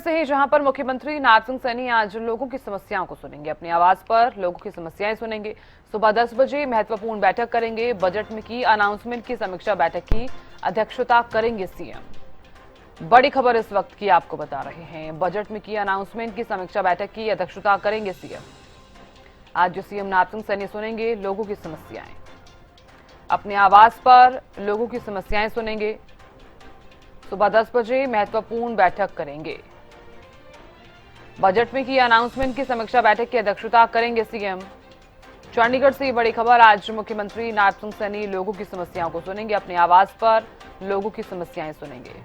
से ही जहां पर मुख्यमंत्री नायब सिंह सैनी आज लोगों की समस्याओं को सुनेंगे। अपनी आवाज पर लोगों की समस्याएं सुनेंगे। सुबह 10 बजे महत्वपूर्ण बैठक करेंगे। बजट में की अनाउंसमेंट की समीक्षा बैठक की अध्यक्षता करेंगे सीएम। बड़ी खबर इस वक्त की आपको बता रहे हैं। बजट में की अनाउंसमेंट की समीक्षा बैठक की अध्यक्षता करेंगे सीएम। आज सीएम नायब सिंह सैनी सुनेंगे लोगों की समस्याएं। अपनी आवाज पर लोगों की समस्याएं सुनेंगे। सुबह 10 बजे महत्वपूर्ण बैठक करेंगे। बजट में की अनाउंसमेंट की समीक्षा बैठक की अध्यक्षता करेंगे सीएम। चंडीगढ़ से बड़ी खबर। आज मुख्यमंत्री नायब सिंह सैनी लोगों की समस्याओं को सुनेंगे। अपनी आवाज पर लोगों की समस्याएं सुनेंगे।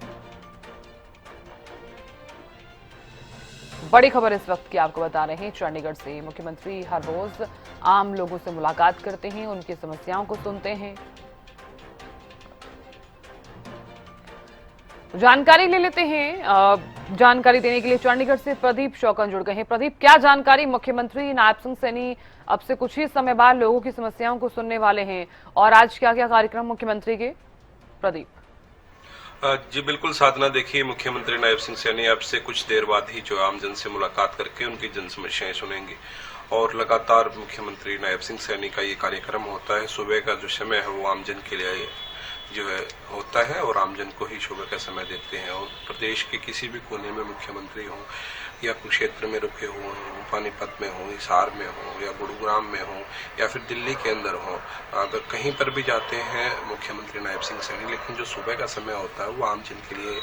बड़ी खबर इस वक्त की आपको बता रहे हैं। चंडीगढ़ से मुख्यमंत्री हर रोज आम लोगों से मुलाकात करते हैं, उनकी समस्याओं को सुनते हैं। जानकारी ले लेते हैं। जानकारी देने के लिए चंडीगढ़ से प्रदीप शौकन जुड़ गए हैं। प्रदीप, क्या जानकारी? मुख्यमंत्री नायब सिंह सैनी अब से कुछ ही समय बाद लोगों की समस्याओं को सुनने वाले हैं और आज क्या क्या कार्यक्रम मुख्यमंत्री के? प्रदीप जी बिल्कुल साधना, देखिए मुख्यमंत्री नायब सिंह सैनी अब से कुछ देर बाद ही जो आमजन से मुलाकात करके उनकी जन समस्याएं सुनेंगे और लगातार मुख्यमंत्री नायब सिंह सैनी का ये कार्यक्रम होता है। सुबह का जो समय है वो आमजन के लिए जो है होता है और आमजन को ही सुबह का समय देते हैं। और प्रदेश के किसी भी कोने में मुख्यमंत्री हों या कुरुक्षेत्र में रुके हुए हों, पानीपत में हो, हिसार में हो या गुरुग्राम में हो या फिर दिल्ली के अंदर हो, अगर कहीं पर भी जाते हैं मुख्यमंत्री नायब सिंह सैनी, लेकिन जो सुबह का समय होता है वो आमजन के लिए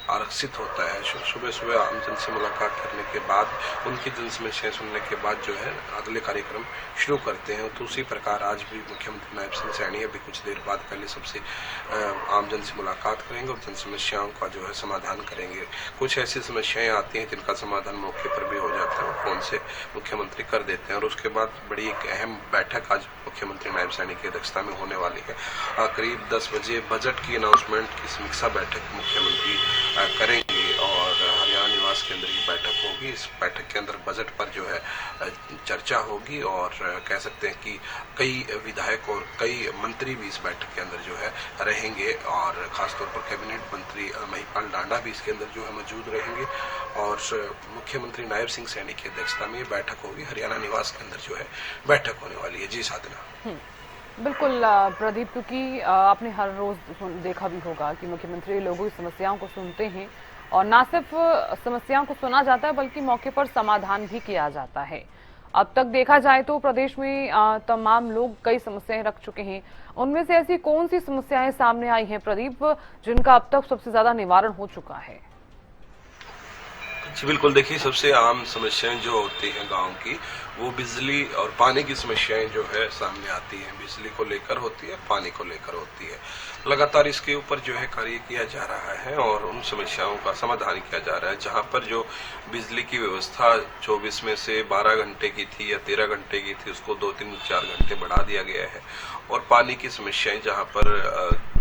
आरक्षित होता है। सुबह सुबह आमजन से मुलाकात करने के बाद उनकी जन समस्याएं सुनने के बाद जो है अगले कार्यक्रम शुरू करते हैं। तो उसी प्रकार आज भी मुख्यमंत्री नायब सिंह सैनी अभी कुछ देर बाद पहले सबसे आमजन से मुलाकात करेंगे और जन समस्याओं का जो है समाधान करेंगे। कुछ ऐसी समस्याएं आती हैं जिनका समाधान मौके पर भी हो जाता है, फोन से मुख्यमंत्री कर देते हैं। और उसके बाद बड़ी एक अहम बैठक आज मुख्यमंत्री नायब सैनी की अध्यक्षता में होने वाली है। करीब 10 बजे बजट की अनाउंसमेंट की समीक्षा बैठक मुख्यमंत्री करेंगे और हरियाणा निवास के अंदर ये बैठक होगी। इस बैठक के अंदर बजट पर जो है चर्चा होगी और कह सकते हैं कि कई विधायक और कई मंत्री भी इस बैठक के अंदर जो है रहेंगे और खासतौर पर कैबिनेट मंत्री महिपाल डांडा भी इसके अंदर जो है मौजूद रहेंगे और मुख्यमंत्री नायब सिंह सैनी की अध्यक्षता में ये बैठक होगी। हरियाणा निवास के अंदर जो है बैठक होने वाली है। जी साधना। बिल्कुल प्रदीप, क्योंकि आपने हर रोज देखा भी होगा कि मुख्यमंत्री लोगों की समस्याओं को सुनते हैं और न सिर्फ समस्याओं को सुना जाता है बल्कि मौके पर समाधान भी किया जाता है। अब तक देखा जाए तो प्रदेश में तमाम लोग कई समस्याएं रख चुके हैं। उनमें से ऐसी कौन सी समस्याएं सामने आई हैं प्रदीप, जिनका अब तक सबसे ज्यादा निवारण हो चुका है? जी बिल्कुल, देखिए सबसे आम समस्याएं जो होती हैं गांव की वो बिजली और पानी की समस्याएं जो है सामने आती हैं। बिजली को लेकर होती है, पानी को लेकर होती है। लगातार इसके ऊपर जो है कार्य किया जा रहा है और उन समस्याओं का समाधान किया जा रहा है। जहां पर जो बिजली की व्यवस्था 24 में से 12 घंटे की थी या 13 घंटे की थी, उसको 2-3-4 घंटे बढ़ा दिया गया है। और पानी की समस्याएं जहां पर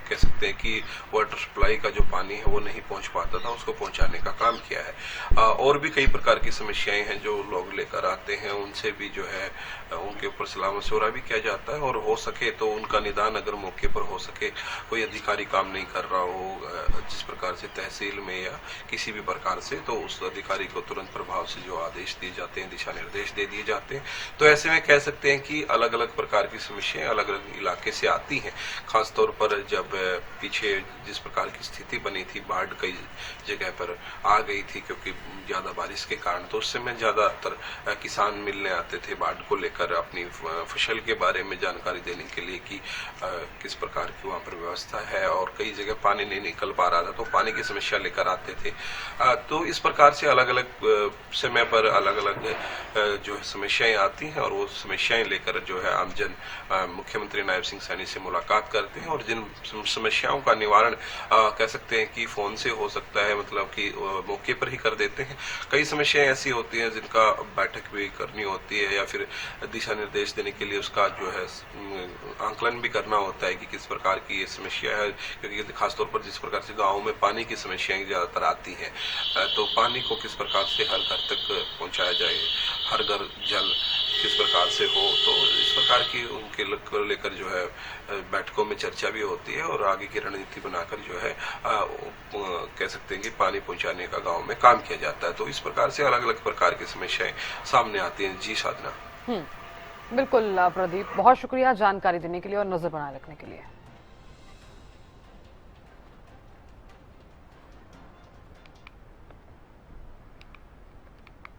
कह सकते हैं कि वाटर सप्लाई का जो पानी है वो नहीं पहुंच पाता था, उसको पहुंचाने का काम किया है। और भी कई प्रकार की समस्याएं हैं जो लोग लेकर आते हैं, उनसे भी जो है उनके ऊपर सलाह मशवरा भी किया जाता है और हो सके तो उनका निदान अगर मौके पर हो सके, कोई अधिकारी काम नहीं कर रहा हो जिस प्रकार से तहसील में या किसी भी प्रकार से, तो उस अधिकारी को तुरंत प्रभाव से जो आदेश दिए जाते हैं, दिशा निर्देश दे दिए जाते हैं। तो ऐसे में कह सकते हैं कि अलग अलग प्रकार की समस्याएं अलग अलग इलाके से आती हैं। खासतौर पर जब पीछे जिस प्रकार की स्थिति बनी थी, बाढ़ कई जगह पर आ गई थी क्योंकि ज्यादा बारिश के कारण, तो उस समय ज्यादातर किसान मिलने आते थे बाढ़ को लेकर अपनी फसल के बारे में जानकारी देने के लिए कि किस प्रकार की वहां पर व्यवस्था है। और कई जगह पानी नहीं निकल पा रहा था तो पानी की समस्या लेकर आते थे। तो इस प्रकार से अलग अलग समय पर अलग अलग जो समस्याएं आती हैं और वो समस्याएं लेकर जो है आमजन मुख्यमंत्री नायब सिंह सैनी से मुलाकात करते हैं और जिन समस्याओं का निवारण कह सकते हैं कि फोन से हो सकता है, मतलब कि मौके पर ही कर देते हैं। कई समस्याएं ऐसी होती हैं जिनका बैठक भी करनी होती है या फिर दिशा निर्देश देने के लिए उसका जो है आंकलन भी करना होता है कि किस प्रकार की ये समस्या है, क्योंकि खासतौर पर जिस प्रकार से गाँव में पानी की समस्याएं ज्यादातर आती हैं, तो पानी को किस प्रकार से हर घर तक पहुंचाया जाए, हर घर जल किस प्रकार से हो, तो इस प्रकार की उनके लेकर जो है बैठकों में चर्चा भी होती है और आगे की रणनीति बनाकर जो है कह सकते हैं कि पानी पहुंचाने का गांव में काम किया जाता है। तो इस प्रकार से अलग अलग प्रकार की समस्याएं सामने आती हैं। जी साधना। बिल्कुल प्रदीप, बहुत शुक्रिया जानकारी देने के लिए और नजर बनाए रखने के लिए।